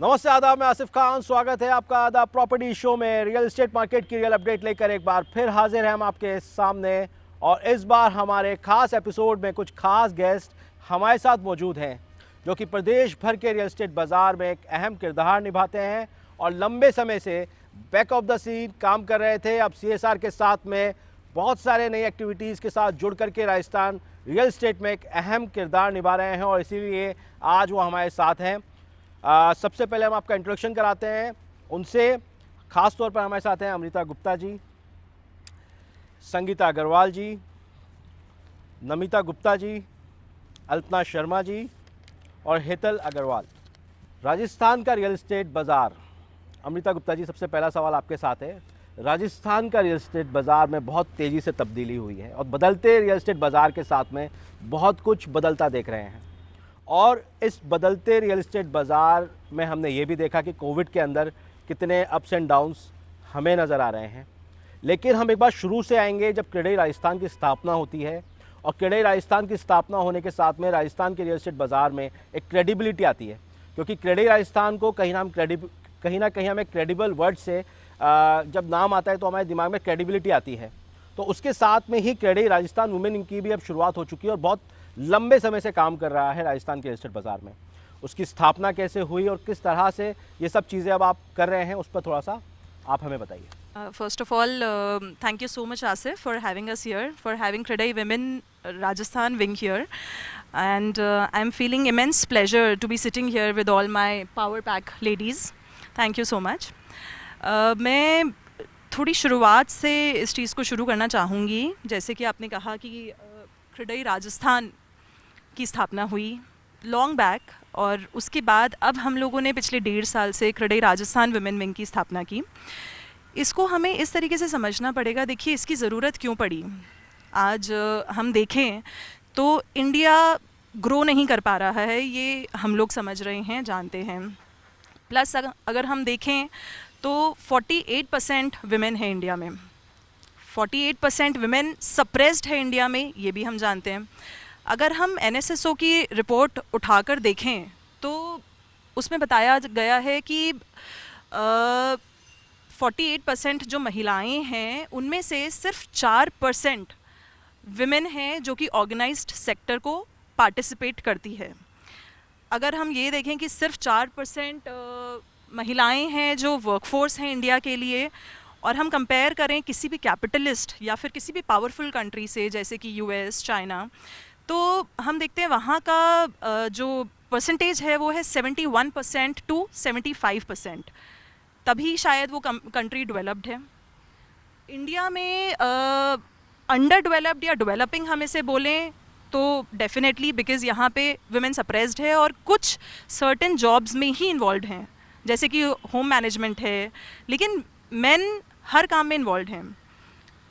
नमस्ते, आदाब। मैं आसिफ खान, स्वागत है आपका आदाब प्रॉपर्टी शो में। रियल एस्टेट मार्केट की रियल अपडेट लेकर एक बार फिर हाजिर हैं हम आपके सामने। और इस बार हमारे खास एपिसोड में कुछ खास गेस्ट हमारे साथ मौजूद हैं जो कि प्रदेश भर के रियल एस्टेट बाज़ार में एक अहम किरदार निभाते हैं और लंबे समय से बैक ऑफ द सीन काम कर रहे थे। अब CSR के साथ में बहुत सारे नई एक्टिविटीज़ के साथ जुड़ करके राजस्थान रियल एस्टेट में एक अहम किरदार निभा रहे हैं और इसीलिए आज वो हमारे साथ हैं। सबसे पहले हम आपका इंट्रोडक्शन कराते हैं उनसे। ख़ास तौर पर हमारे साथ हैं अमृता गुप्ता जी, संगीता अग्रवाल जी, नमिता गुप्ता जी, अल्पना शर्मा जी और हेतल अग्रवाल। राजस्थान का रियल एस्टेट बाज़ार, अमृता गुप्ता जी, सबसे पहला सवाल आपके साथ है। राजस्थान का रियल एस्टेट बाज़ार में बहुत तेज़ी से तब्दीली हुई है और बदलते रियल एस्टेट बाज़ार के साथ में बहुत कुछ बदलता देख रहे हैं। और इस बदलते रियल एस्टेट बाज़ार में हमने ये भी देखा कि कोविड के अंदर कितने अप्स एंड डाउन्स हमें नज़र आ रहे हैं। लेकिन हम एक बार शुरू से आएंगे, जब क्रेडाई राजस्थान की स्थापना होती है और क्रेडाई राजस्थान की स्थापना होने के साथ में राजस्थान के रियल एस्टेट बाज़ार में एक क्रेडिबिलिटी आती है, क्योंकि क्रेडाई राजस्थान को कहीं ना कहीं हमें क्रेडिबल वर्ड से जब नाम आता है तो हमारे दिमाग में क्रेडिबिलिटी आती है। तो उसके साथ में ही क्रेडाई राजस्थान वुमेन की भी अब शुरुआत हो चुकी है और बहुत लंबे समय से काम कर रहा है राजस्थान के रियल एस्टेट बाज़ार में। उसकी स्थापना कैसे हुई और किस तरह से ये सब चीज़ें अब आप कर रहे हैं, उस पर थोड़ा सा आप हमें बताइए। First of all, thank you so much, Asif, for having us here, for having Credai Women Rajasthan wing here. And I'm feeling immense pleasure to be sitting here with all my Power Pack ladies. Thank you so much. मैं थोड़ी शुरुआत से इस चीज़ को शुरू करना चाहूँगी। जैसे कि आपने कहा कि क्रेडाई राजस्थान की स्थापना हुई लॉन्ग बैक, और उसके बाद अब हम लोगों ने पिछले 1.5 साल से क्रेडाई राजस्थान वुमेन विंग की स्थापना की। इसको हमें इस तरीके से समझना पड़ेगा। देखिए, इसकी ज़रूरत क्यों पड़ी। आज हम देखें तो इंडिया ग्रो नहीं कर पा रहा है, ये हम लोग समझ रहे हैं, जानते हैं। प्लस अगर हम देखें तो 48% विमेन है इंडिया में, 48% विमेन सप्रेस्ड है इंडिया में, ये भी हम जानते हैं। अगर हम NSSO की रिपोर्ट उठाकर देखें तो उसमें बताया गया है कि 48% जो महिलाएं हैं उनमें से सिर्फ 4% विमेन हैं जो कि ऑर्गेनाइज्ड सेक्टर को पार्टिसिपेट करती है। अगर हम ये देखें कि सिर्फ 4% महिलाएं हैं जो वर्कफोर्स हैं इंडिया के लिए, और हम कंपेयर करें किसी भी कैपिटलिस्ट या फिर किसी भी पावरफुल कंट्री से, जैसे कि US, चाइना, तो हम देखते हैं वहाँ का जो परसेंटेज है वो है 71% to 75%। तभी शायद वो कंट्री डेवलप्ड है। इंडिया में अंडर डेवलप्ड या डेवलपिंग हम इसे बोलें तो डेफिनेटली, बिकॉज़ यहाँ पे वुमेन सप्रेस्ड है और कुछ सर्टेन जॉब्स में ही इन्वॉल्व हैं, जैसे कि होम मैनेजमेंट है, लेकिन मेन हर काम में इन्वॉल्व हैं।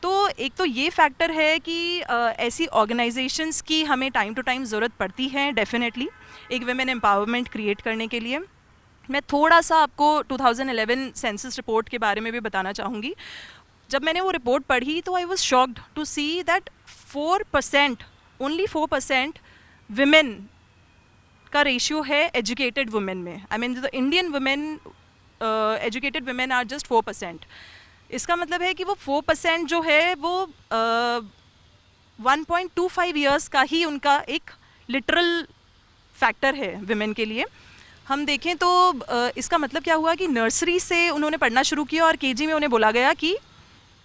तो एक तो ये फैक्टर है कि ऐसी ऑर्गेनाइजेशंस की हमें टाइम टू टाइम ज़रूरत पड़ती है डेफिनेटली, एक वुमेन एम्पावरमेंट क्रिएट करने के लिए। मैं थोड़ा सा आपको 2011 सेंसस रिपोर्ट के बारे में भी बताना चाहूँगी। जब मैंने वो रिपोर्ट पढ़ी तो I was shocked to see that 4%, only 4% women का रेशियो है एजुकेटेड वुमेन में। I mean the Indian women educated women are just 4%। इसका मतलब है कि वो 4% जो है वो 1.25 ईयर्स का ही उनका एक लिटरल फैक्टर है विमेन के लिए। हम देखें तो इसका मतलब क्या हुआ कि नर्सरी से उन्होंने पढ़ना शुरू किया और KG में उन्हें बोला गया कि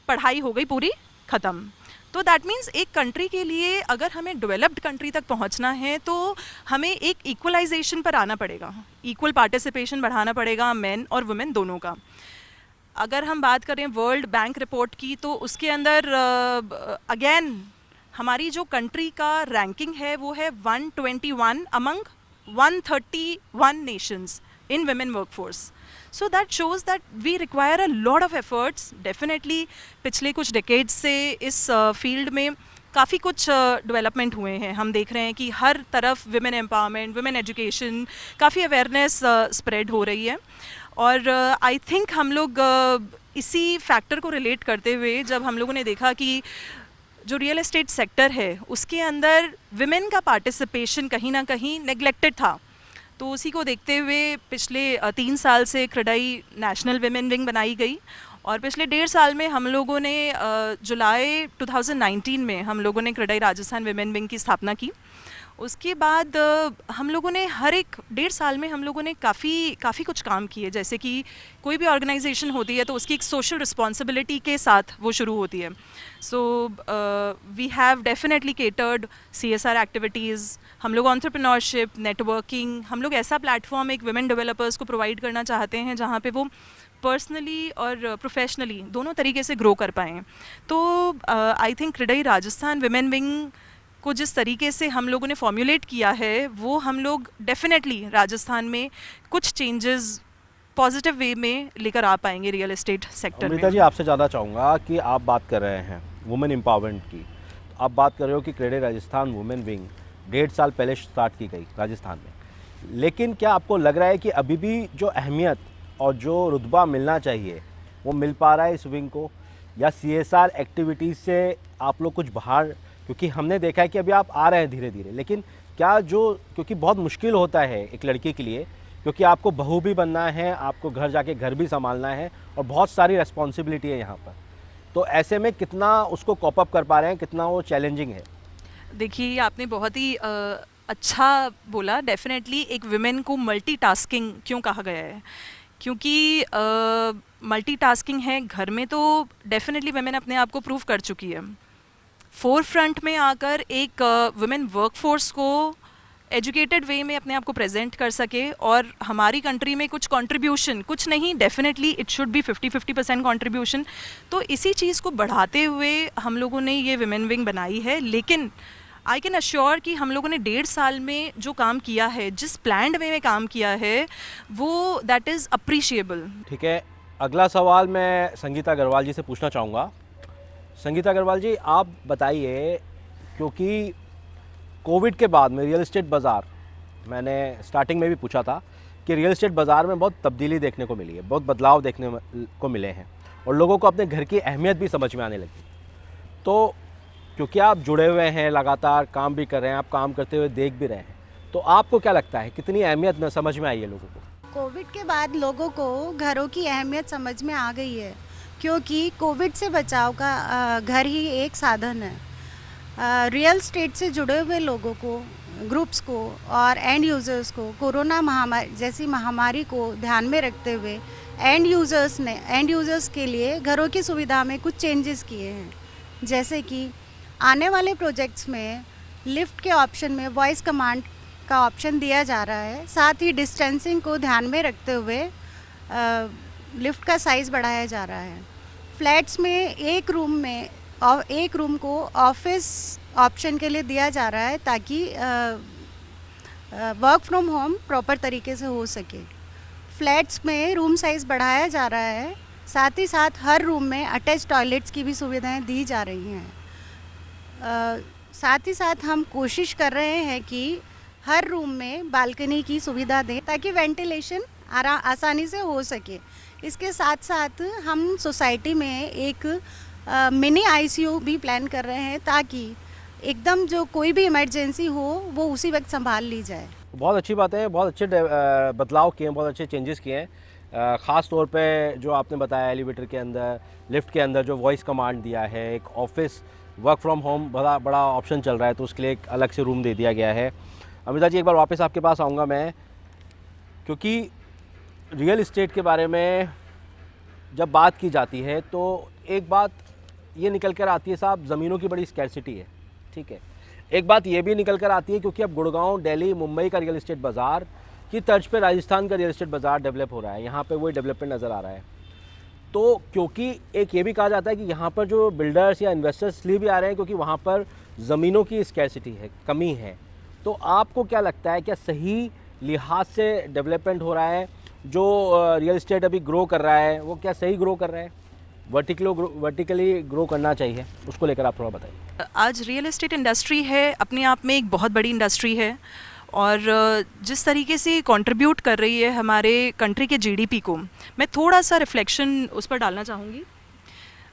पढ़ाई हो गई पूरी ख़त्म। तो दैट मीन्स एक कंट्री के लिए अगर हमें डेवलप्ड कंट्री तक पहुंचना है तो हमें एक इक्वलाइजेशन पर आना पड़ेगा, इक्वल पार्टिसिपेशन बढ़ाना पड़ेगा मेन और वुमेन दोनों का। अगर हम बात करें वर्ल्ड बैंक रिपोर्ट की तो उसके अंदर अगेन हमारी जो कंट्री का रैंकिंग है वो है 121 among 131 nations in women workforce. So that shows that we require a lot of efforts. Definitely पिछले कुछ decades से इस फील्ड में काफ़ी कुछ डेवलपमेंट हुए हैं। हम देख रहे हैं कि हर तरफ women empowerment, women education, काफ़ी अवेयरनेस स्प्रेड हो रही है। और आई थिंक हम लोग इसी फैक्टर को रिलेट करते हुए जब हम लोगों ने देखा कि जो रियल एस्टेट सेक्टर है उसके अंदर विमेन का पार्टिसिपेशन कहीं ना कहीं नेग्लेक्टेड था, तो उसी को देखते हुए पिछले 3 साल से क्रेडाई नेशनल विमेन विंग बनाई गई और पिछले 1.5 साल में हम लोगों ने जुलाई 2019 में हम लोगों ने क्रेडाई राजस्थान विमेन विंग की स्थापना की। उसके बाद हम लोगों ने हर एक 1.5 साल में हम लोगों ने काफ़ी कुछ काम किए। जैसे कि कोई भी ऑर्गेनाइजेशन होती है तो उसकी एक सोशल रिस्पॉन्सिबिलिटी के साथ वो शुरू होती है। So we have definitely catered CSR activities, हम लोग एंटरप्रेन्योरशिप, नेटवर्किंग, हम लोग ऐसा प्लेटफॉर्म एक वुमेन डेवलपर्स को प्रोवाइड करना चाहते हैं जहाँ पे वो पर्सनली और प्रोफेशनली दोनों तरीके से ग्रो कर पाएँ। तो I think CREDAI Rajasthan women wing को जिस तरीके से हम लोगों ने फॉर्मुलेट किया है वो हम लोग डेफिनेटली राजस्थान में कुछ चेंजेस पॉजिटिव वे में लेकर आ पाएंगे रियल एस्टेट सेक्टर अमृता में। जी, आपसे जानना चाहूँगा कि आप बात कर रहे हैं वुमेन एम्पावरमेंट की, तो आप बात कर रहे हो कि क्रेडाई राजस्थान वुमेन विंग 1.5 साल पहले स्टार्ट की गई राजस्थान में, लेकिन क्या आपको लग रहा है कि अभी भी जो अहमियत और जो रुतबा मिलना चाहिए वो मिल पा रहा है इस विंग को, या CSR एक्टिविटीज़ से आप लोग कुछ बाहर, क्योंकि हमने देखा है कि अभी आप आ रहे हैं धीरे धीरे, लेकिन क्या जो, क्योंकि बहुत मुश्किल होता है एक लड़की के लिए, क्योंकि आपको बहू भी बनना है, आपको घर जाके घर भी संभालना है और बहुत सारी रिस्पॉन्सिबिलिटी है यहाँ पर, तो ऐसे में कितना उसको कॉप अप कर पा रहे हैं, कितना वो चैलेंजिंग है? देखिए, आपने बहुत ही अच्छा बोला। डेफिनेटली एक विमेन को मल्टीटास्किंग क्यों कहा गया है, क्योंकि मल्टीटास्किंग है घर में तो डेफिनेटली विमेन अपने आप को प्रूव कर चुकी है। फोर फ्रंट में आकर एक वुमेन वर्कफोर्स को एजुकेटेड वे में अपने आप को प्रेजेंट कर सके और हमारी कंट्री में कुछ कंट्रीब्यूशन, कुछ नहीं, definitely it should be 50-50% contribution. तो इसी चीज़ को बढ़ाते हुए हम लोगों ने ये विमेन विंग बनाई है। लेकिन आई कैन अश्योर कि हम लोगों ने 1.5 साल में जो काम किया है, जिस प्लान्ड वे में काम किया है, वो दैट इज़ अप्रिशिएबल। ठीक है, अगला सवाल मैं संगीता अग्रवाल जी से पूछना चाहूँगा। संगीता अग्रवाल जी, आप बताइए, क्योंकि कोविड के बाद में रियल एस्टेट बाज़ार, मैंने स्टार्टिंग में भी पूछा था कि रियल एस्टेट बाज़ार में बहुत तब्दीली देखने को मिली है, बहुत बदलाव देखने को मिले हैं और लोगों को अपने घर की अहमियत भी समझ में आने लगी। तो क्योंकि आप जुड़े हुए हैं, लगातार काम भी कर रहे हैं, आप काम करते हुए देख भी रहे हैं, तो आपको क्या लगता है कितनी अहमियत समझ में आई है लोगों को? कोविड के बाद लोगों को घरों की अहमियत समझ में आ गई है, क्योंकि कोविड से बचाव का घर ही एक साधन है। रियल एस्टेट से जुड़े हुए लोगों को, ग्रुप्स को और एंड यूज़र्स को कोरोना महामारी जैसी महामारी को ध्यान में रखते हुए एंड यूज़र्स के लिए घरों की सुविधा में कुछ चेंजेस किए हैं। जैसे कि आने वाले प्रोजेक्ट्स में लिफ्ट के ऑप्शन में वॉइस कमांड का ऑप्शन दिया जा रहा है। साथ ही डिस्टेंसिंग को ध्यान में रखते हुए लिफ्ट का साइज़ बढ़ाया जा रहा है। फ्लैट्स में एक रूम को ऑफिस ऑप्शन के लिए दिया जा रहा है, ताकि वर्क फ्रॉम होम प्रॉपर तरीके से हो सके। फ्लैट्स में रूम साइज़ बढ़ाया जा रहा है, साथ ही साथ हर रूम में अटैच टॉयलेट्स की भी सुविधाएं दी जा रही हैं। साथ ही साथ हम कोशिश कर रहे हैं कि हर रूम में बालकनी की सुविधा दें, ताकि वेंटिलेशन आसानी से हो सके। इसके साथ साथ हम सोसाइटी में एक मिनी ICU भी प्लान कर रहे हैं, ताकि एकदम जो कोई भी इमरजेंसी हो वो उसी वक्त संभाल ली जाए। बहुत अच्छी बात है, बहुत अच्छे बदलाव किए हैं, बहुत अच्छे चेंजेस किए हैं। ख़ास तौर पे जो आपने बताया एलिवेटर के अंदर, लिफ्ट के अंदर जो वॉइस कमांड दिया है, एक ऑफिस वर्क फ्रॉम होम बड़ा ऑप्शन चल रहा है, तो उसके लिए एक अलग से रूम दे दिया गया है। अमृता जी, एक बार वापस आपके पास आऊँगा मैं, क्योंकि रियल इस्टेट के बारे में जब बात की जाती है तो एक बात ये निकल कर आती है साहब, ज़मीनों की बड़ी स्कैर्सिटी है, ठीक है। एक बात ये भी निकल कर आती है क्योंकि अब गुड़गांव, दिल्ली, मुंबई का रियल एस्टेट बाज़ार की तर्ज पे राजस्थान का रियल एस्टेट बाज़ार डेवलप हो रहा है, यहाँ पे वही डेवलपमेंट नज़र आ रहा है। तो क्योंकि एक ये भी कहा जाता है कि यहाँ पर जो बिल्डर्स या इन्वेस्टर्स इसलिए भी आ रहे हैं क्योंकि वहाँ पर ज़मीनों की स्कैर्सिटी है, कमी है। तो आपको क्या लगता है, क्या सही लिहाज से डेवलपमेंट हो रहा है? जो रियल एस्टेट अभी ग्रो कर रहा है वो क्या सही ग्रो कर रहा है? वर्टिकली ग्रो करना चाहिए, उसको लेकर आप थोड़ा बताइए। आज रियल एस्टेट इंडस्ट्री है, अपने आप में एक बहुत बड़ी इंडस्ट्री है और जिस तरीके से कंट्रीब्यूट कर रही है हमारे कंट्री के GDP को, मैं थोड़ा सा रिफ्लेक्शन उस पर डालना चाहूँगी।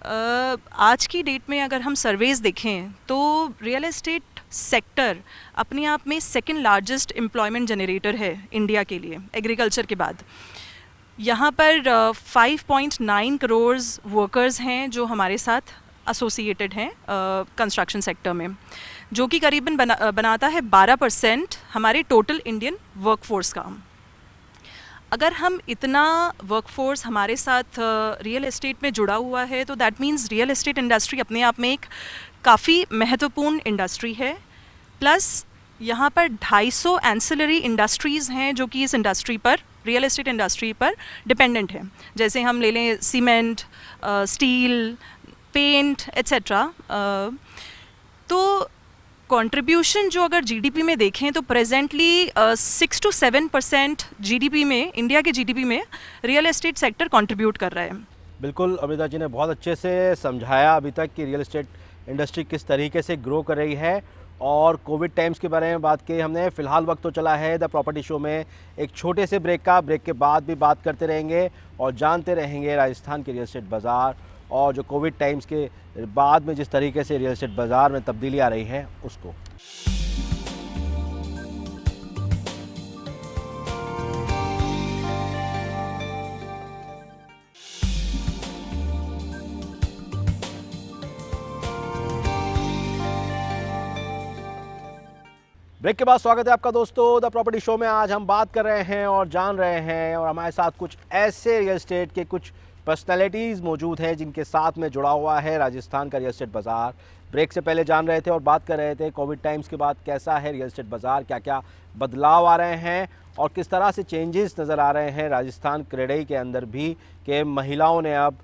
आज की डेट में अगर हम सर्वेज देखें तो रियल एस्टेट सेक्टर अपने आप में सेकंड लार्जेस्ट एम्प्लॉयमेंट जनरेटर है इंडिया के लिए, एग्रीकल्चर के बाद। यहाँ पर 5.9 करोड़ वर्कर्स हैं जो हमारे साथ एसोसिएटेड हैं कंस्ट्रक्शन सेक्टर में, जो कि करीबन बनाता है 12% हमारे टोटल इंडियन वर्कफोर्स का। अगर हम इतना वर्कफोर्स हमारे साथ रियल एस्टेट में जुड़ा हुआ है तो that means real estate industry अपने आप में एक काफ़ी महत्वपूर्ण इंडस्ट्री है। प्लस यहाँ पर 250 एंसिलरी इंडस्ट्रीज़ हैं जो कि इस इंडस्ट्री पर, रियल एस्टेट इंडस्ट्री पर डिपेंडेंट हैं। जैसे हम ले लें सीमेंट, स्टील, पेंट एट्सेट्रा। तो कंट्रीब्यूशन जो अगर जीडीपी में देखें तो प्रेजेंटली 6 to 7% जीडीपी में, इंडिया के जीडीपी में रियल एस्टेट सेक्टर कंट्रीब्यूट कर रहा है। बिल्कुल, अमृता जी ने बहुत अच्छे से समझाया अभी तक कि रियल एस्टेट इंडस्ट्री किस तरीके से ग्रो कर रही है। और कोविड टाइम्स के बारे में बात की हमने। फ़िलहाल वक्त तो चला है द प्रॉपर्टी शो में एक छोटे से ब्रेक का। ब्रेक के बाद भी बात करते रहेंगे और जानते रहेंगे राजस्थान के रियल एस्टेट बाज़ार और जो कोविड टाइम्स के बाद में जिस तरीके से रियल एस्टेट बाज़ार में तब्दीली आ रही है उसको। ब्रेक के बाद स्वागत है आपका दोस्तों द प्रॉपर्टी शो में। आज हम बात कर रहे हैं और जान रहे हैं और हमारे साथ कुछ ऐसे रियल एस्टेट के कुछ पर्सनैलिटीज़ मौजूद हैं जिनके साथ में जुड़ा हुआ है राजस्थान का रियल एस्टेट बाज़ार। ब्रेक से पहले जान रहे थे और बात कर रहे थे कोविड टाइम्स के बाद कैसा है रियल एस्टेट बाज़ार, क्या क्या बदलाव आ रहे हैं और किस तरह से चेंजेस नज़र आ रहे हैं राजस्थान क्रेडई के अंदर भी, कि महिलाओं ने अब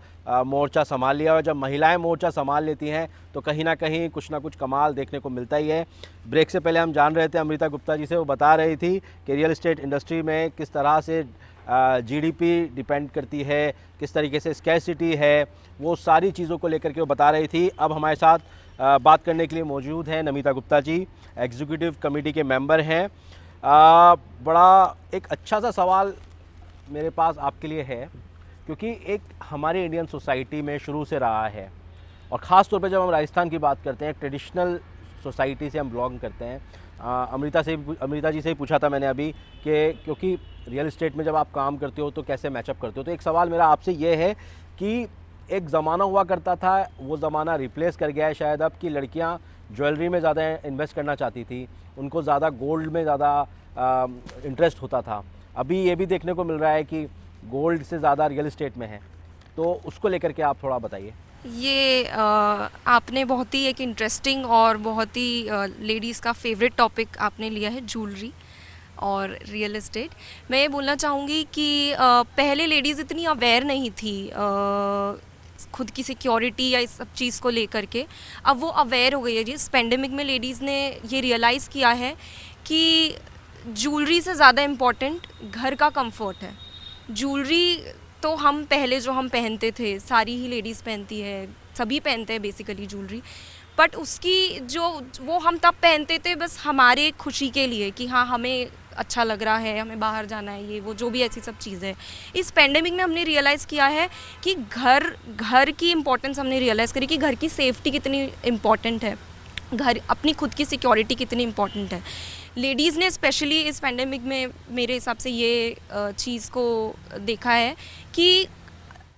मोर्चा संभाल लिया। और जब महिलाएं मोर्चा संभाल लेती हैं तो कहीं ना कहीं कुछ ना कुछ कमाल देखने को मिलता ही है। ब्रेक से पहले हम जान रहे थे अमृता गुप्ता जी से, वो बता रही थी कि रियल एस्टेट इंडस्ट्री में किस तरह से जीडीपी डिपेंड करती है, किस तरीके से स्कैरसिटी है, वो सारी चीज़ों को लेकर के वो बता रही थी। अब हमारे साथ बात करने के लिए मौजूद हैं नमिता गुप्ता जी, एग्जीक्यूटिव कमेटी के मेंबर हैं। बड़ा एक अच्छा सा सवाल मेरे पास आपके लिए है, क्योंकि एक हमारी इंडियन सोसाइटी में शुरू से रहा है और ख़ास तौर पे जब हम राजस्थान की बात करते हैं, ट्रेडिशनल सोसाइटी से हम बिलोंग करते हैं। अमृता जी से ही पूछा था मैंने अभी कि क्योंकि रियल एस्टेट में जब आप काम करते हो तो कैसे मैचअप करते हो, तो एक सवाल मेरा आपसे ये है कि एक ज़माना हुआ करता था, वो ज़माना रिप्लेस कर गया है शायद अब, कि लड़कियां ज्वेलरी में ज़्यादा इन्वेस्ट करना चाहती थी, उनको ज़्यादा गोल्ड में ज़्यादा इंटरेस्ट होता था। अभी ये भी देखने को मिल रहा है कि गोल्ड से ज़्यादा रियल एस्टेट में है, तो उसको लेकर के आप थोड़ा बताइए। ये आपने बहुत ही एक इंटरेस्टिंग और बहुत ही लेडीज़ का फेवरेट टॉपिक आपने लिया है, ज्वेलरी और रियल एस्टेट। मैं ये बोलना चाहूँगी कि पहले लेडीज़ इतनी अवेयर नहीं थी खुद की सिक्योरिटी या इस सब चीज़ को लेकर के। अब वो अवेयर हो गई है जी। इस पेंडेमिक में लेडीज़ ने ये रियलाइज़ किया है कि ज्वेलरी से ज़्यादा इम्पॉर्टेंट घर का कंफर्ट है। ज्वेलरी तो हम पहले जो हम पहनते थे, सारी ही लेडीज़ पहनती है, सभी पहनते हैं बेसिकली ज्वेलरी, बट उसकी जो वो हम तब पहनते थे बस हमारे खुशी के लिए कि हाँ हमें अच्छा लग रहा है, हमें बाहर जाना है, ये वो जो भी ऐसी सब चीज़ें। इस पेंडेमिक में हमने रियलाइज़ किया है कि घर की इम्पोर्टेंस हमने रियलाइज़ करी कि घर की सेफ्टी कितनी इम्पॉर्टेंट है, घर अपनी खुद की सिक्योरिटी कितनी इम्पॉर्टेंट है। लेडीज़ ने स्पेशली इस पेंडेमिक में मेरे हिसाब से ये चीज़ को देखा है कि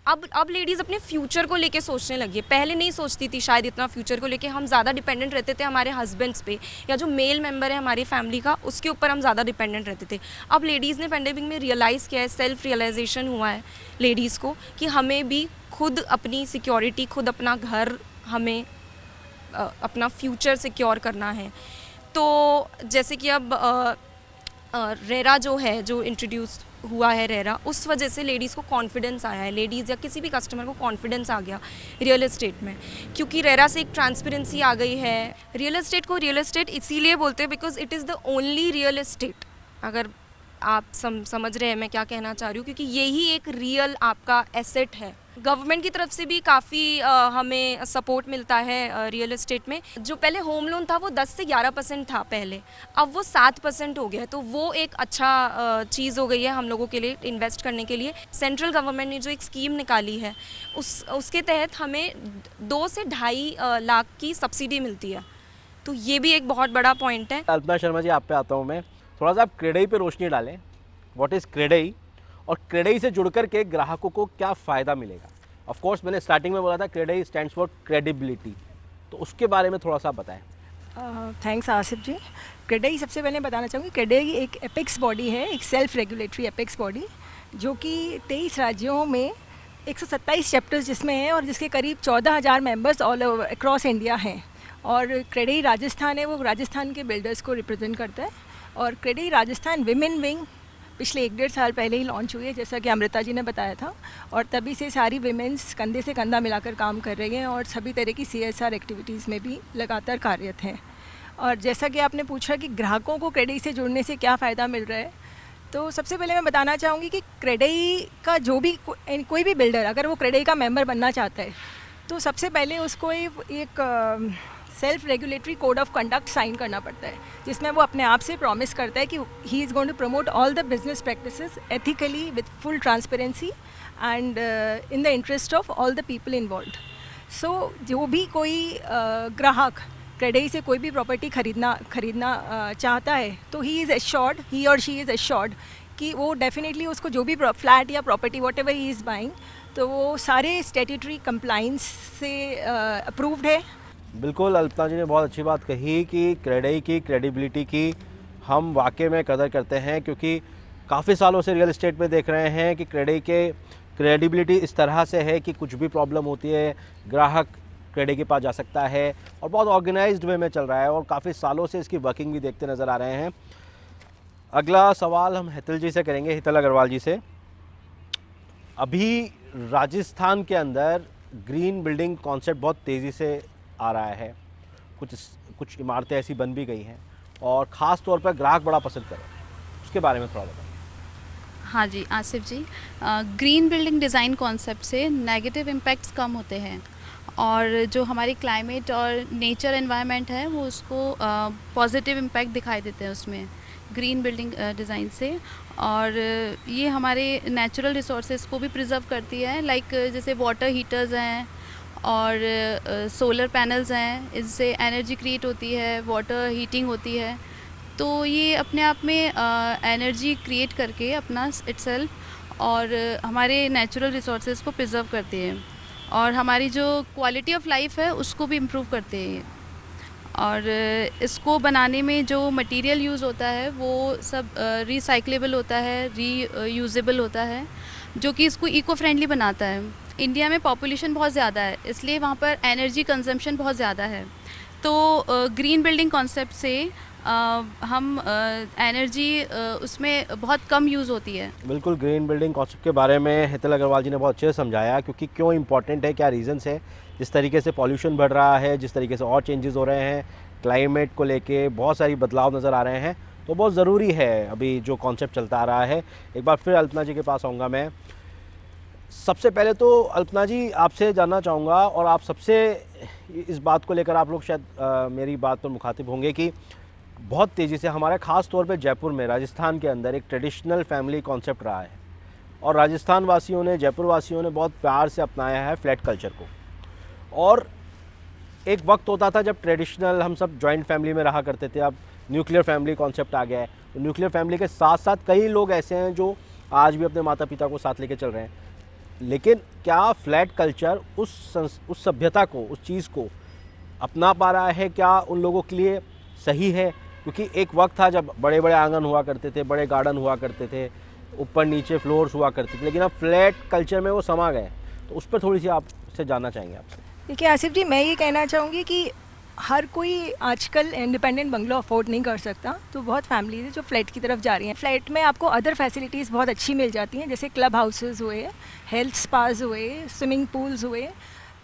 अब लेडीज़ अपने फ्यूचर को लेके सोचने लगी है। पहले नहीं सोचती थी शायद इतना फ्यूचर को लेके, हम ज़्यादा डिपेंडेंट रहते थे हमारे हस्बैंड्स पे या जो मेल मेंबर है हमारी फैमिली का, उसके ऊपर हम ज़्यादा डिपेंडेंट रहते थे। अब लेडीज़ ने पेंडेमिक में रियलाइज़ किया है, सेल्फ रियलाइजेशन हुआ है लेडीज़ को कि हमें भी खुद अपनी सिक्योरिटी, खुद अपना घर, हमें अपना फ्यूचर सिक्योर करना है। तो जैसे कि अब रेरा जो है, जो इंट्रोड्यूस हुआ है रेरा, उस वजह से लेडीज़ को कॉन्फिडेंस आया है, लेडीज़ या किसी भी कस्टमर को कॉन्फिडेंस आ गया रियल एस्टेट में, क्योंकि रेरा से एक ट्रांसपेरेंसी आ गई है। रियल एस्टेट को रियल एस्टेट इसीलिए बोलते हैं because it is the only real estate. अगर आप समझ रहे हैं मैं क्या कहना चाह रही हूँ, क्योंकि यही एक रियल आपका एसेट है। गवर्नमेंट की तरफ से भी काफ़ी हमें सपोर्ट मिलता है रियल एस्टेट में। जो पहले होम लोन था वो 10 से 11% था पहले, अब वो 7% हो गया है, तो वो एक अच्छा चीज़ हो गई है हम लोगों के लिए इन्वेस्ट करने के लिए। सेंट्रल गवर्नमेंट ने जो एक स्कीम निकाली है उसके तहत हमें 2 से 2.5 लाख की सब्सिडी मिलती है, तो ये भी एक बहुत बड़ा पॉइंट है। अल्पना शर्मा जी, आप पे आता हूँ मैं। थोड़ा सा आप क्रेडई पे रोशनी डालें। व्हाट इज़ क्रेडई, और क्रेडई से जुड़ कर के ग्राहकों को क्या फ़ायदा मिलेगा। ऑफ कोर्स मैंने स्टार्टिंग में बोला था क्रेडई स्टैंड्स फॉर क्रेडिबिलिटी, तो उसके बारे में थोड़ा सा बताएं। थैंक्स आसिफ जी। क्रेडई सबसे पहले बताना चाहूँगी, क्रेडई एक एपेक्स बॉडी है, एक सेल्फ रेगुलेटरी एपेक्स बॉडी, जो कि 23 राज्यों में 127 चैप्टर्स जिसमें हैं और जिसके करीब 14,000 members all over across India हैं। और क्रेडई राजस्थान है, वो राजस्थान के बिल्डर्स को रिप्रेजेंट करता है। और क्रेडई राजस्थान विमेन विंग पिछले 1-1.5 साल पहले ही लॉन्च हुई है, जैसा कि अमृता जी ने बताया था, और तभी से सारी विमेंस कंधे से कंधा मिलाकर काम कर रही हैं और सभी तरह की CSR एक्टिविटीज़ में भी लगातार कार्यरत हैं। और जैसा कि आपने पूछा कि ग्राहकों को क्रेडई से जुड़ने से क्या फ़ायदा मिल रहा है, तो सबसे पहले मैं बताना चाहूँगी कि क्रेडई का जो भी कोई भी बिल्डर अगर वो क्रेडई का मेंबर बनना चाहता है, तो सबसे पहले उसको एक self regulatory code of conduct sign करना पड़ता है, जिसमें वो अपने आप से प्रॉमिस करता है कि he is going to promote all the business practices ethically with full transparency and in the interest of all the people involve. So जो भी कोई ग्राहक क्रेडई से कोई भी प्रॉपर्टी खरीदना चाहता है, तो ही इज़ एश्योर्ड, ही और शी इज़ एश्योर्ड कि वो डेफिनेटली उसको जो भी फ्लैट या property what ever he is buying, तो वो सारे स्टेट्यूटरी कंप्लाइंस से अप्रूव्ड है। बिल्कुल, अल्पना जी ने बहुत अच्छी बात कही कि क्रेडई की क्रेडिबिलिटी की हम वाकई में कदर करते हैं, क्योंकि काफ़ी सालों से रियल एस्टेट में देख रहे हैं कि क्रेडई के क्रेडिबिलिटी इस तरह से है कि कुछ भी प्रॉब्लम होती है ग्राहक क्रेडई के पास जा सकता है, और बहुत ऑर्गेनाइज्ड वे में चल रहा है और काफ़ी सालों से इसकी वर्किंग भी देखते नज़र आ रहे हैं। अगला सवाल हम हितल जी से करेंगे, हितल अग्रवाल जी से। अभी राजस्थान के अंदर ग्रीन बिल्डिंग कॉन्सेप्ट बहुत तेज़ी से आ रहा है, कुछ इमारतें ऐसी बन भी गई हैं और ख़ास तौर पर ग्राहक बड़ा पसंद कर रहे हैं, उसके बारे में थोड़ा बताइए। हाँ जी आसिफ जी, ग्रीन बिल्डिंग डिज़ाइन कॉन्सेप्ट से नेगेटिव इम्पैक्ट्स कम होते हैं और जो हमारी क्लाइमेट और नेचर एनवायरनमेंट है वो उसको पॉजिटिव इम्पैक्ट दिखाई देते हैं उसमें ग्रीन बिल्डिंग डिज़ाइन से। और ये हमारे नेचुरल रिसोर्सेज को भी प्रिजर्व करती है, लाइक जैसे वाटर हीटर्स हैं और सोलर पैनल्स हैं, इससे एनर्जी क्रिएट होती है, वाटर हीटिंग होती है, तो ये अपने आप में एनर्जी क्रिएट करके अपना इटसेल्फ और हमारे नेचुरल रिसोर्सेज को प्रिजर्व करते हैं और हमारी जो क्वालिटी ऑफ लाइफ है उसको भी इम्प्रूव करते हैं। और इसको बनाने में जो मटेरियल यूज़ होता है वो सब रिसाइक्लेबल होता है, रीयूजेबल होता है, जो कि इसको इको फ्रेंडली बनाता है। इंडिया में पॉपुलेशन बहुत ज़्यादा है, इसलिए वहाँ पर एनर्जी कंजम्पशन बहुत ज़्यादा है, तो ग्रीन बिल्डिंग कॉन्सेप्ट से हम एनर्जी उसमें बहुत कम यूज़ होती है। बिल्कुल, ग्रीन बिल्डिंग कॉन्सेप्ट के बारे में हितल अग्रवाल जी ने बहुत अच्छे से समझाया, क्योंकि क्यों इम्पॉर्टेंट है, क्या रीज़न्स है, जिस तरीके से पॉल्यूशन बढ़ रहा है, जिस तरीके से और चेंजेस हो रहे हैं, क्लाइमेट को लेके बहुत सारी बदलाव नज़र आ रहे हैं, तो बहुत ज़रूरी है अभी जो कॉन्सेप्ट चलता आ रहा है। एक बार फिर अल्पना जी के पास आऊँगा मैं। सबसे पहले तो अल्पना जी आपसे जानना चाहूँगा, और आप सबसे इस बात को लेकर आप लोग शायद मेरी बात पर मुखातिब होंगे कि बहुत तेज़ी से हमारे ख़ास तौर पे जयपुर में, राजस्थान के अंदर एक ट्रेडिशनल फैमिली कॉन्सेप्ट रहा है और राजस्थान वासियों ने, जयपुर वासियों ने बहुत प्यार से अपनाया है फ्लैट कल्चर को। और एक वक्त होता था जब ट्रेडिशनल हम सब जॉइंट फैमिली में रहा करते थे, अब न्यूक्लियर फैमिली कॉन्सेप्ट आ गया है। तो न्यूक्लियर फैमिली के साथ साथ कई लोग ऐसे हैं जो आज भी अपने माता पिता को साथ लेके चल रहे हैं, लेकिन क्या फ्लैट कल्चर उस सभ्यता को, उस चीज़ को अपना पा रहा है? क्या उन लोगों के लिए सही है? क्योंकि एक वक्त था जब बड़े बड़े आंगन हुआ करते थे, बड़े गार्डन हुआ करते थे, ऊपर नीचे फ्लोर्स हुआ करते थे, लेकिन अब फ्लैट कल्चर में वो समा गए, तो उस पर थोड़ी सी आपसे जानना चाहेंगे आपसे। देखिए आसिफ जी, मैं ये कहना चाहूँगी कि हर कोई आजकल इंडिपेंडेंट बंगलो अफोर्ड नहीं कर सकता, तो बहुत फैमिलीज है जो फ्लैट की तरफ जा रही हैं। फ्लैट में आपको अदर फैसिलिटीज़ बहुत अच्छी मिल जाती हैं, जैसे क्लब हाउसेस हुए, हेल्थ स्पाज हुए, स्विमिंग पूल्स हुए।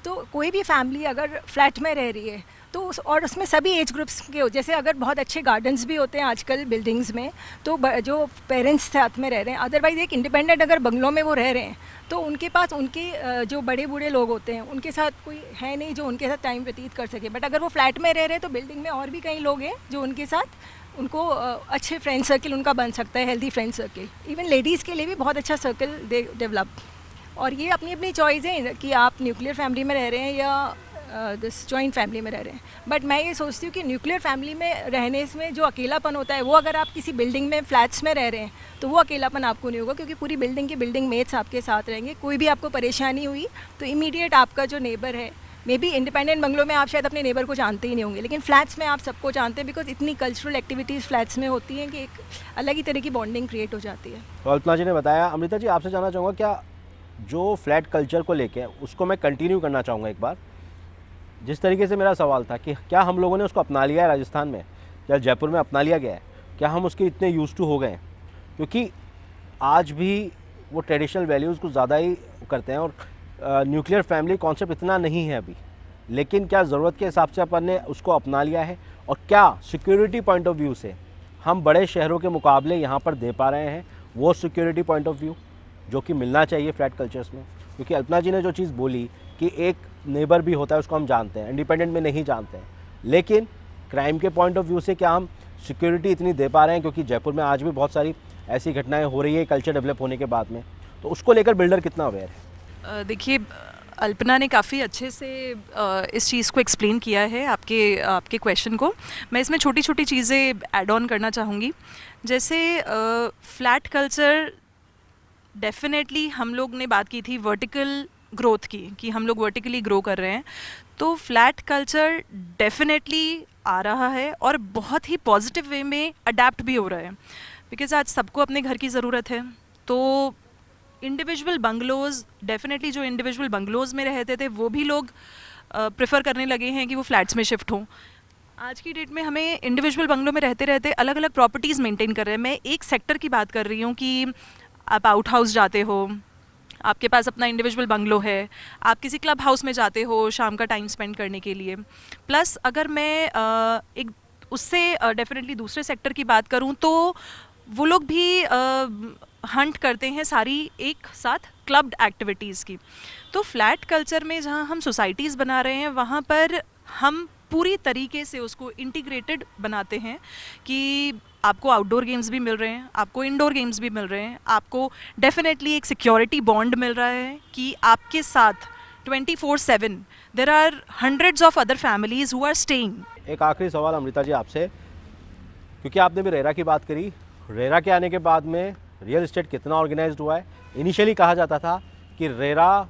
तो कोई भी फैमिली अगर फ्लैट में रह रही है तो और उसमें सभी एज ग्रुप्स के हो, जैसे अगर बहुत अच्छे गार्डन्स भी होते हैं आजकल बिल्डिंग्स में, तो जो पेरेंट्स साथ में रह रहे हैं, अदरवाइज़ एक इंडिपेंडेंट अगर बंगलों में वो रह रहे हैं, तो उनके पास उनके जो बड़े बूढ़े लोग होते हैं उनके साथ कोई है नहीं जो उनके साथ टाइम व्यतीत कर सके। बट अगर वो फ्लैट में रह रहे हैं तो बिल्डिंग में और भी कई लोग हैं जो उनके साथ उनको अच्छे फ्रेंड सर्किल उनका बन सकता है, healthy friend circle. Even ladies के लिए भी बहुत अच्छा सर्कल डेवलप। और ये अपनी अपनी चॉइस है कि आप न्यूक्लियर फैमिली में रह रहे हैं या दिस जॉइंट फैमिली में रह रहे हैं। बट मैं ये सोचती हूँ कि न्यूक्लियर फैमिली में रहने में जो अकेलापन होता है वो अगर आप किसी बिल्डिंग में फ्लैट्स में रह रहे हैं तो वो अकेलापन आपको नहीं होगा, क्योंकि पूरी बिल्डिंग के बिल्डिंग मेट्स आपके साथ रहेंगे। कोई भी आपको परेशानी हुई तो इमीडिएट आपका जो नेबर है, मे बी इंडिपेंडेंट बंगलों में आप शायद अपने नेबर को जानते ही नहीं होंगे, लेकिन फ्लैट्स में आप सबको जानते हैं, बिकॉज इतनी कल्चरल एक्टिविटीज़ फ्लैट्स में होती हैं कि एक अलग ही तरह की बॉन्डिंग क्रिएट हो जाती है। तो अल्पना जी ने बताया। अमृता जी, आपसे जानना चाहूँगा, क्या जो फ्लैट कल्चर को लेके उसको मैं कंटिन्यू करना चाहूँगा एक बार। जिस तरीके से मेरा सवाल था कि क्या हम लोगों ने उसको अपना लिया है राजस्थान में, या जयपुर में अपना लिया गया है, क्या हम उसके इतने यूज टू हो गए हैं? क्योंकि आज भी वो ट्रेडिशनल वैल्यूज़ कुछ ज़्यादा ही करते हैं और न्यूक्लियर फैमिली कॉन्सेप्ट इतना नहीं है अभी, लेकिन क्या ज़रूरत के हिसाब से अपन ने उसको अपना लिया है? और क्या सिक्योरिटी पॉइंट ऑफ व्यू से हम बड़े शहरों के मुकाबले यहाँ पर दे पा रहे हैं वो सिक्योरिटी पॉइंट ऑफ व्यू जो कि मिलना चाहिए फ्लैट कल्चर्स में? क्योंकि अल्पना जी ने जो चीज़ बोली कि एक नेबर भी होता है, उसको हम जानते हैं, इंडिपेंडेंट में नहीं जानते हैं, लेकिन क्राइम के पॉइंट ऑफ व्यू से क्या हम सिक्योरिटी इतनी दे पा रहे हैं? क्योंकि जयपुर में आज भी बहुत सारी ऐसी घटनाएं हो रही है कल्चर डेवलप होने के बाद में, तो उसको लेकर बिल्डर कितना अवेयर है? देखिए, अल्पना ने काफ़ी अच्छे से इस चीज़ को एक्सप्लेन किया है आपके क्वेश्चन को। मैं इसमें छोटी छोटी चीज़ें ऐड ऑन करना चाहूँगी। जैसे फ्लैट कल्चर, डेफिनेटली हम लोग ने बात की थी वर्टिकल ग्रोथ की, कि हम लोग वर्टिकली ग्रो कर रहे हैं, तो फ्लैट कल्चर डेफिनेटली आ रहा है और बहुत ही पॉजिटिव वे में अडेप्ट भी हो रहा है, बिकॉज आज सबको अपने घर की ज़रूरत है। तो इंडिविजुअल बंगलोज़, डेफिनेटली जो इंडिविजुअल बंगलोज़ में रहते थे वो भी लोग प्रेफर करने लगे हैं कि वो फ्लैट्स में शिफ्ट हों। आज की डेट में हमें इंडिविजुअल बंगलों में रहते रहते अलग अलग प्रॉपर्टीज़ मेंटेन कर रहे हैं। मैं एक सेक्टर की बात कर रही हूँ कि आप आउट हाउस जाते हो, आपके पास अपना इंडिविजुअल बंगलो है, आप किसी क्लब हाउस में जाते हो शाम का टाइम स्पेंड करने के लिए। प्लस अगर मैं एक उससे डेफिनेटली दूसरे सेक्टर की बात करूं तो वो लोग भी हंट करते हैं सारी एक साथ क्लब्ड एक्टिविटीज़ की। तो फ्लैट कल्चर में जहां हम सोसाइटीज़ बना रहे हैं वहां पर हम पूरी तरीके से उसको इंटीग्रेटेड बनाते हैं कि आपको आउटडोर गेम्स भी मिल रहे हैं, आपको इंडोर गेम्स भी मिल रहे हैं, आपको डेफिनेटली एक सिक्योरिटी बॉन्ड मिल रहा है कि आपके साथ 24/7 there are hundreds of other families who are staying. एक आखिरी सवाल अमृता जी आपसे, क्योंकि आपने भी रेरा की बात करी, रेरा के आने के बाद में रियल इस्टेट कितना ऑर्गेनाइज्ड हुआ है। इनिशियली कहा जाता था कि रेरा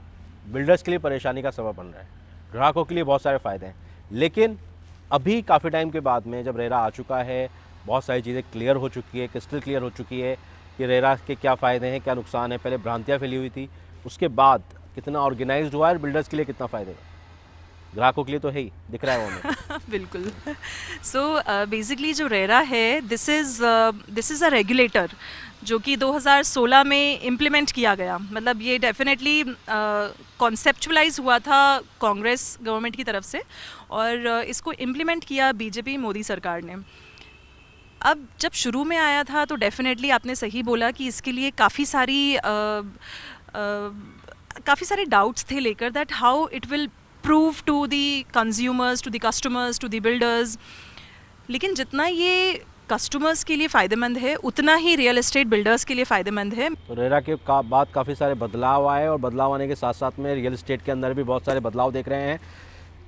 बिल्डर्स के लिए परेशानी का सबब बन रहा है, ग्राहकों के लिए बहुत सारे फ़ायदे हैं, लेकिन अभी काफ़ी टाइम के बाद में जब रेरा आ चुका है, बहुत सारी चीज़ें क्लियर हो चुकी है, क्रिस्टल क्लियर हो चुकी है कि रेरा के क्या फ़ायदे हैं, क्या नुकसान है, पहले भ्रांतियाँ फैली हुई थी, उसके बाद कितना ऑर्गेनाइज्ड हुआ है, बिल्डर्स के लिए कितना फ़ायदे है, ग्राहकों के लिए तो है ही, दिख रहा है वो हमें। बिल्कुल। सो बेसिकली जो रेरा है, दिस इज़ अ रेगुलेटर जो कि 2016 में इम्प्लीमेंट किया गया। मतलब ये डेफिनेटली कॉन्सेप्चुअलाइज हुआ था कांग्रेस गवर्नमेंट की तरफ से, और इसको इम्प्लीमेंट किया बीजेपी मोदी सरकार ने। अब जब शुरू में आया था तो डेफिनेटली आपने सही बोला कि इसके लिए काफ़ी सारे डाउट्स थे लेकर, that how it will prove to the consumers, to the customers, to the builders. लेकिन जितना ये कस्टमर्स के लिए फ़ायदेमंद है उतना ही रियल एस्टेट बिल्डर्स के लिए फ़ायदेमंद है। तो रेरा के बाद काफ़ी सारे बदलाव आए, और बदलाव आने के साथ साथ में रियल एस्टेट के अंदर भी बहुत सारे बदलाव देख रहे हैं।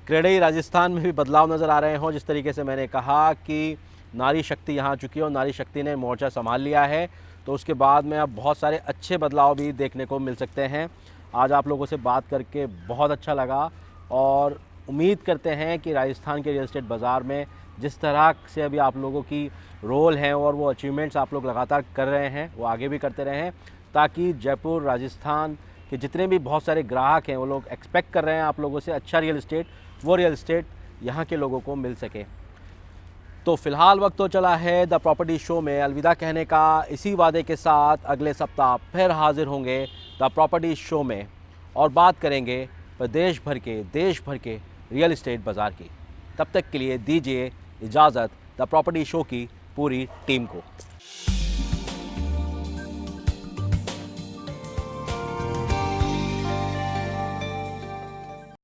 क्रेडई राजस्थान में भी बदलाव नज़र आ रहे हों, जिस तरीके से मैंने कहा कि नारी शक्ति यहाँ आ चुकी है और नारी शक्ति ने मोर्चा संभाल लिया है, तो उसके बाद में अब बहुत सारे अच्छे बदलाव भी देखने को मिल सकते हैं। आज आप लोगों से बात करके बहुत अच्छा लगा, और उम्मीद करते हैं कि राजस्थान के रियल एस्टेट बाज़ार में जिस तरह से अभी आप लोगों की रोल हैं और वो अचीवमेंट्स आप लोग लगातार कर रहे हैं, वो आगे भी करते रहें, ताकि जयपुर, राजस्थान के जितने भी बहुत सारे ग्राहक हैं वो लोग एक्सपेक्ट कर रहे हैं आप लोगों से अच्छा रियल एस्टेट, वो रियल एस्टेट यहाँ के लोगों को मिल सके। तो फ़िलहाल वक्त तो चला है द प्रॉपर्टी शो में अलविदा कहने का। इसी वादे के साथ अगले सप्ताह फिर हाजिर होंगे द प्रॉपर्टी शो में, और बात करेंगे देश भर के रियल एस्टेट बाज़ार की। तब तक के लिए दीजिए इजाज़त द प्रॉपर्टी शो की पूरी टीम को।